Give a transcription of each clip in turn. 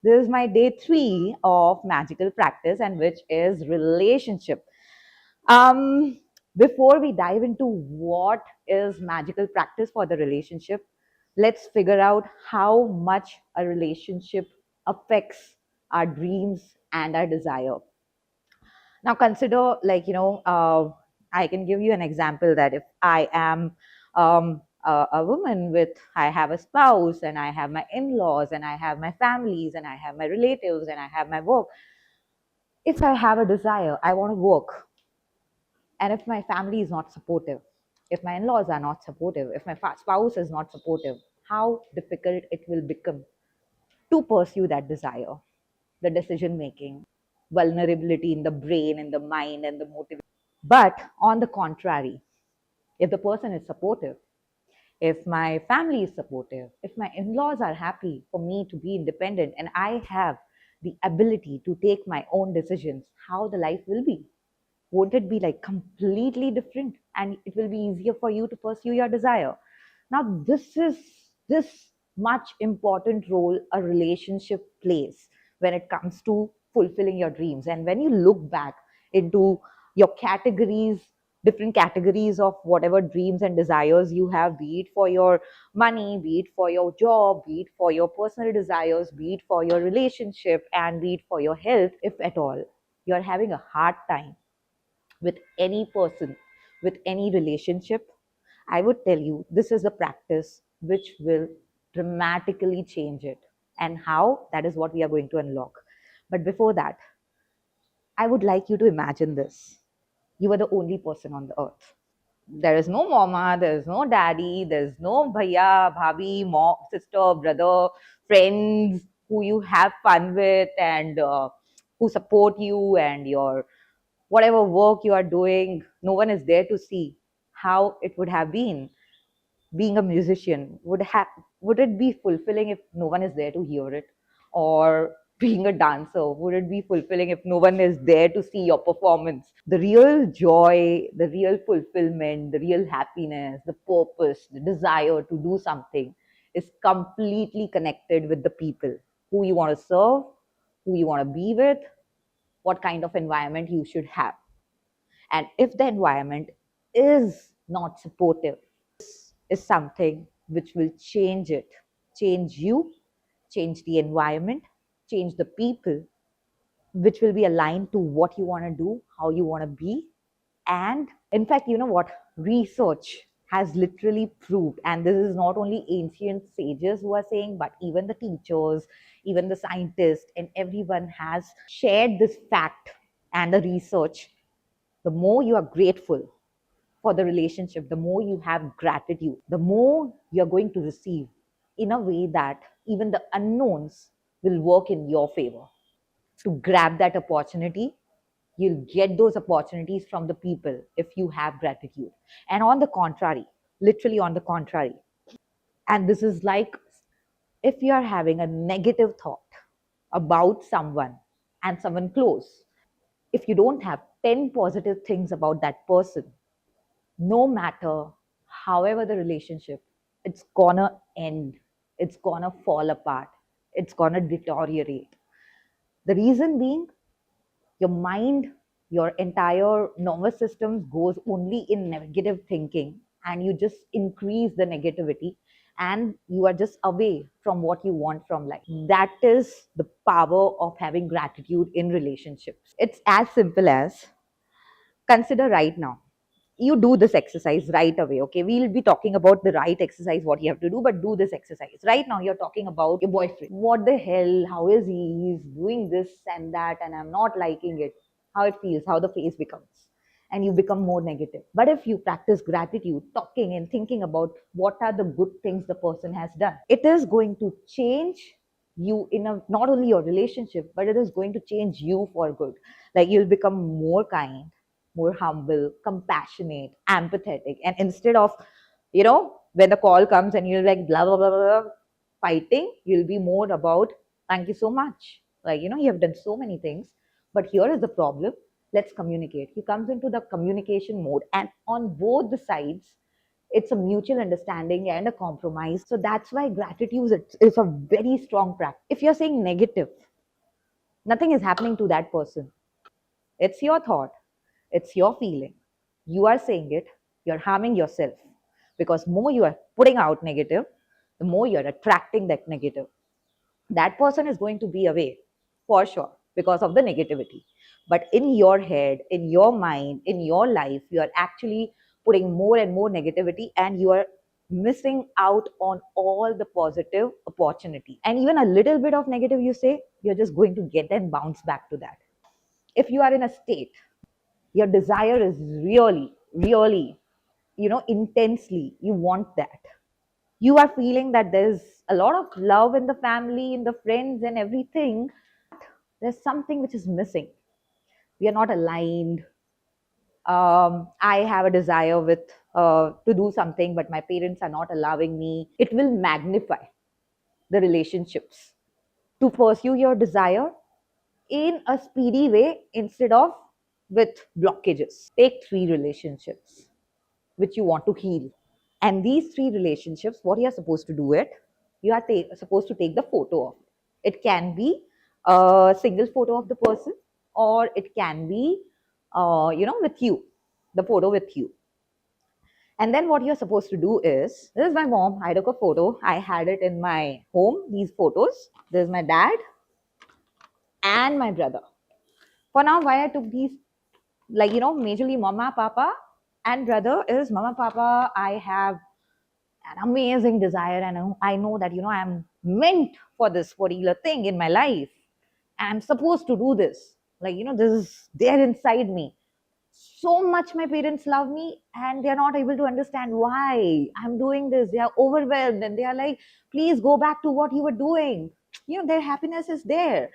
This is my day 3 of magical practice, and which is relationship. Um, Before we dive into what is magical practice for the relationship, let's figure out how much a relationship affects our dreams and our desire. Now, consider, I can give you an example that if I am a woman with, I have a spouse and I have my in laws and I have my families and I have my relatives and I have my work. If I have a desire, I want to work. And if my family is not supportive, if my in laws are not supportive, if my spouse is not supportive, how difficult it will become to pursue that desire, the decision making, vulnerability in the brain, in the mind, and the motivation. But on the contrary, if the person is supportive, if my family is supportive, if my in laws are happy for me to be independent and I have the ability to take my own decisions, how the life will be? Won't it be like completely different and it will be easier for you to pursue your desire? Now, this much important role a relationship plays when it comes to fulfilling your dreams. And when you look back into your categories, different categories of whatever dreams and desires you have, be it for your money, be it for your job, be it for your personal desires, be it for your relationship, and be it for your health, if at all you're having a hard time with any person, with any relationship, I would tell you this is a practice which will dramatically change it. And how? That is what we are going to unlock. But before that, I would like you to imagine this. You are the only person on the earth. There is no mama, there is no daddy, there's no bhaiya, bhabhi, mom, sister, brother, friends who you have fun with and who support you and your whatever work you are doing. No one is there to see how it would have been being a musician. Would it be fulfilling if no one is there to hear it? Or being a dancer, would it be fulfilling if no one is there to see your performance? The real joy, the real fulfillment, the real happiness, the purpose, the desire to do something is completely connected with the people who you want to serve, who you want to be with, what kind of environment you should have. And if the environment is not supportive, is something which will change it, change you, change the environment, change the people, which will be aligned to what you want to do, how you want to be. And in fact, you know what? Research has literally proved, and this is not only ancient sages who are saying, but even the teachers, even the scientists, and everyone has shared this fact and the research. The more you are grateful for the relationship, the more you have gratitude, the more you're going to receive in a way that even the unknowns will work in your favor. To grab that opportunity, you'll get those opportunities from the people if you have gratitude. And on the contrary, literally on the contrary, and this is like if you are having a negative thought about someone and someone close, if you don't have 10 positive things about that person, no matter however the relationship, it's gonna end, it's gonna fall apart, it's gonna deteriorate. The reason being, your mind, your entire nervous system goes only in negative thinking, and you just increase the negativity, and you are just away from what you want from life. That is the power of having gratitude in relationships. It's as simple as, consider right now, you do this exercise right away. Okay, we'll be talking about the right exercise, what you have to do, but do this exercise right now. You're talking about your boyfriend. What the hell, how is he? He's doing this and that and I'm not liking it. How it feels, how the face becomes, and you become more negative. But if you practice gratitude, talking and thinking about what are the good things the person has done, it is going to change you in a, not only your relationship, but it is going to change you for good. Like, you'll become more kind, more humble, compassionate, empathetic. And instead of, when the call comes and you're like blah, blah, blah, blah, fighting, you'll be more about, thank you so much. Like, you have done so many things, but here is the problem. Let's communicate. He comes into the communication mode, and on both the sides, It's a mutual understanding and a compromise. So that's why gratitude is a very strong practice. If you're saying negative, nothing is happening to that person. It's your thought, it's your feeling. You are saying it, you're harming yourself, because more you are putting out negative, the more you're attracting that negative. That person is going to be away for sure because of the negativity. But in your head, in your mind, in your life, you are actually putting more and more negativity, and you are missing out on all the positive opportunity. And even a little bit of negative you say, you're just going to get and bounce back to that. If you are in a state, your desire is really, really, intensely, you want that, you are feeling that there's a lot of love in the family, in the friends and everything, there's something which is missing. We are not aligned. I have a desire with to do something, but my parents are not allowing me. It will magnify the relationships to pursue your desire in a speedy way instead of with blockages. Take 3 relationships which you want to heal. And these 3 relationships, what you're supposed to do it, you are supposed to take the photo of it. It can be a single photo of the person, or it can be, with you, the photo with you. And then what you're supposed to do is, this is my mom. I took a photo. I had it in my home, these photos. This is my dad and my brother. For now, why I took these, majorly mama, papa, and brother is mama, papa. I have an amazing desire, and I know that I'm meant for this particular thing in my life. I'm supposed to do this. This is there inside me. So much my parents love me, and they're not able to understand why I'm doing this. They are overwhelmed, and they are like, please go back to what you were doing. Their happiness is there.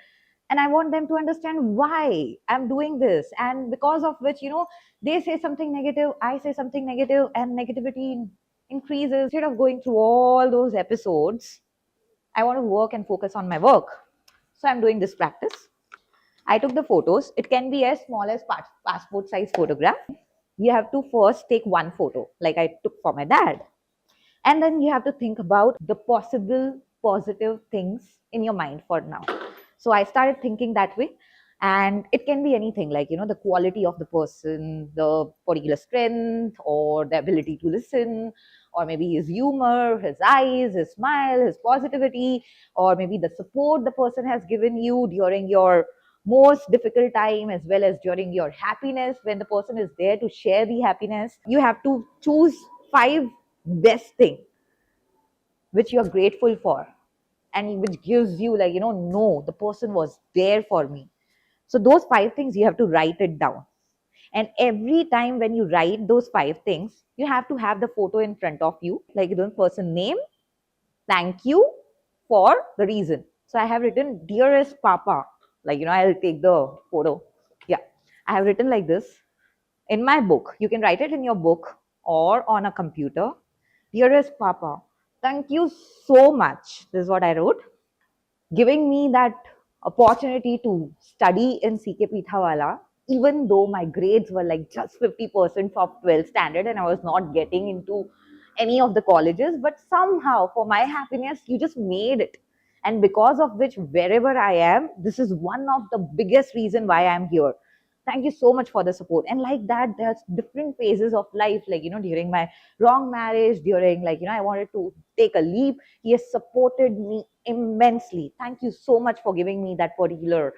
And I want them to understand why I'm doing this. And because of which, they say something negative, I say something negative, and negativity increases. Instead of going through all those episodes, I want to work and focus on my work. So I'm doing this practice. I took the photos. It can be as small as passport size photograph. You have to first take one photo, like I took for my dad. And then you have to think about the possible positive things in your mind for now. So I started thinking that way. And it can be anything, like, the quality of the person, the particular strength, or the ability to listen, or maybe his humor, his eyes, his smile, his positivity, or maybe the support the person has given you during your most difficult time, as well as during your happiness, when the person is there to share the happiness. You have to choose 5 best things which you are grateful for, and which gives you, no, the person was there for me. So those 5 things, you have to write it down. And every time when you write those 5 things, you have to have the photo in front of you, like the person name, thank you for the reason. So I have written, dearest papa, I'll take the photo. Yeah, I have written like this in my book. You can write it in your book or on a computer. Dearest papa, thank you so much. This is what I wrote, giving me that opportunity to study in CK Pithawala, even though my grades were like just 50% of 12th standard and I was not getting into any of the colleges. But somehow, for my happiness, you just made it. And because of which, wherever I am, this is one of the biggest reason why I'm here. Thank you so much for the support. And like that, there's different phases of life, during my wrong marriage, during, I wanted to take a leap. He has supported me immensely. Thank you so much for giving me that particular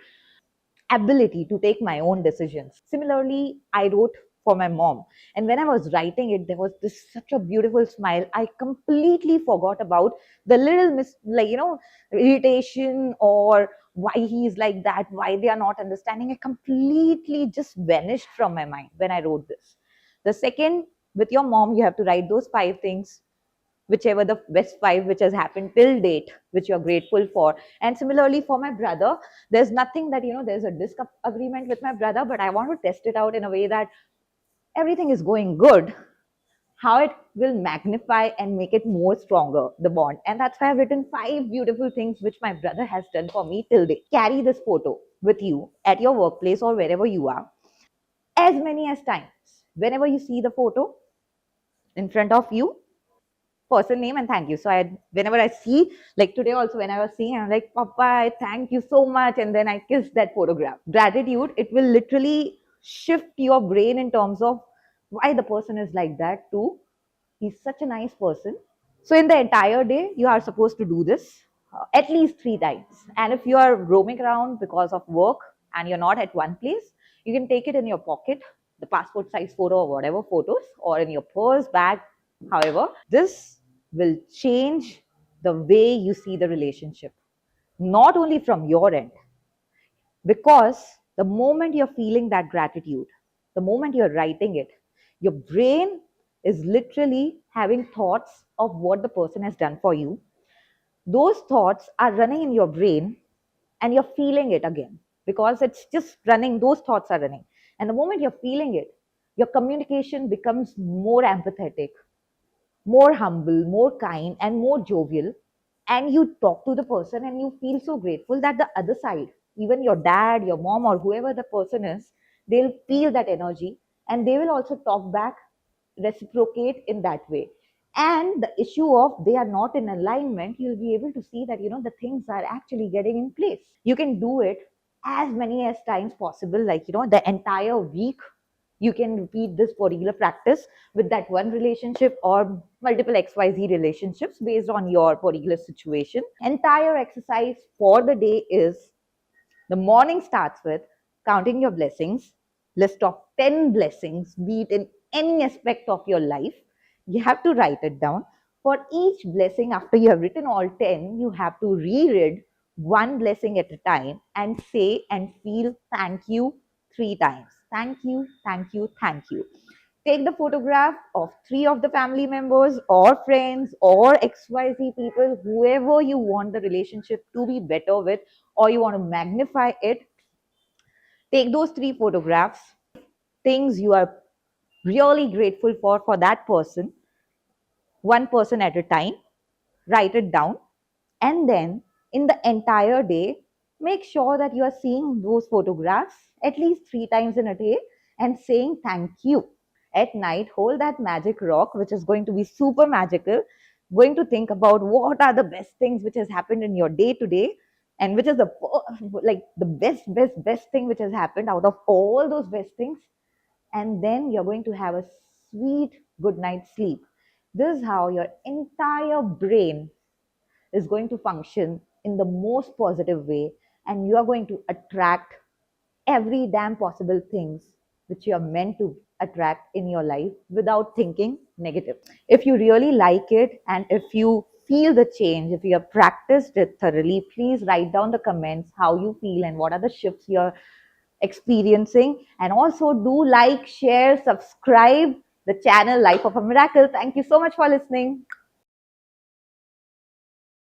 ability to take my own decisions. Similarly, I wrote for my mom. And when I was writing it, there was this such a beautiful smile. I completely forgot about the little irritation, or why he's like that, why they are not understanding. It completely just vanished from my mind when I wrote this. The second, with your mom, you have to write those 5 things, whichever the best 5 which has happened till date, which you're grateful for. And similarly for my brother, there's nothing that, there's a disagreement with my brother, but I want to test it out in a way that everything is going good, how it will magnify and make it more stronger, the bond. And that's why I've written 5 beautiful things which my brother has done for me till date. Carry this photo with you at your workplace or wherever you are, as many as times. Whenever you see the photo, in front of you, person name and thank you. So I, whenever I see, like today also when I was seeing, I'm like, Papa, I thank you so much. And then I kiss that photograph. Gratitude, it will literally shift your brain in terms of why the person is like that too. He's such a nice person. So in the entire day, you are supposed to do this at least 3 times. And if you are roaming around because of work and you're not at one place, you can take it in your pocket, the passport size photo or whatever photos, or in your purse, bag, however. This will change the way you see the relationship, not only from your end, because the moment you're feeling that gratitude, the moment you're writing it, your brain is literally having thoughts of what the person has done for you. Those thoughts are running in your brain and you're feeling it again because it's just running, those thoughts are running. And the moment you're feeling it, your communication becomes more empathetic, more humble, more kind, and more jovial. And you talk to the person and you feel so grateful that the other side, even your dad, your mom, or whoever the person is, they'll feel that energy and they will also talk back, reciprocate in that way. And the issue of they are not in alignment, you'll be able to see that, the things are actually getting in place. You can do it as many as times possible, like, the entire week you can repeat this particular practice with that one relationship or multiple XYZ relationships based on your particular situation. Entire exercise for the day is, the morning starts with counting your blessings, list of 10 blessings, be it in any aspect of your life. You have to write it down. For each blessing, after you have written all 10, you have to reread one blessing at a time and say and feel thank you 3 times. Thank you, thank you, thank you. Take the photograph of 3 of the family members or friends or XYZ people, whoever you want the relationship to be better with, or you want to magnify it. Take those 3 photographs, things you are really grateful for that person, one person at a time, write it down. And then in the entire day, make sure that you are seeing those photographs at least 3 times in a day and saying thank you. At night, hold that magic rock, which is going to be super magical, going to think about what are the best things which has happened in your day to day, and which is the like the best thing which has happened out of all those best things. And then you're going to have a sweet good night's sleep. This is how your entire brain is going to function in the most positive way, and you are going to attract every damn possible things which you are meant to attract in your life without thinking negative. If you really like it and if you feel the change, if you have practiced it thoroughly, please write down the comments how you feel and what are the shifts you're experiencing. And also do like, share, subscribe the channel Life of a Miracle. Thank you so much for listening.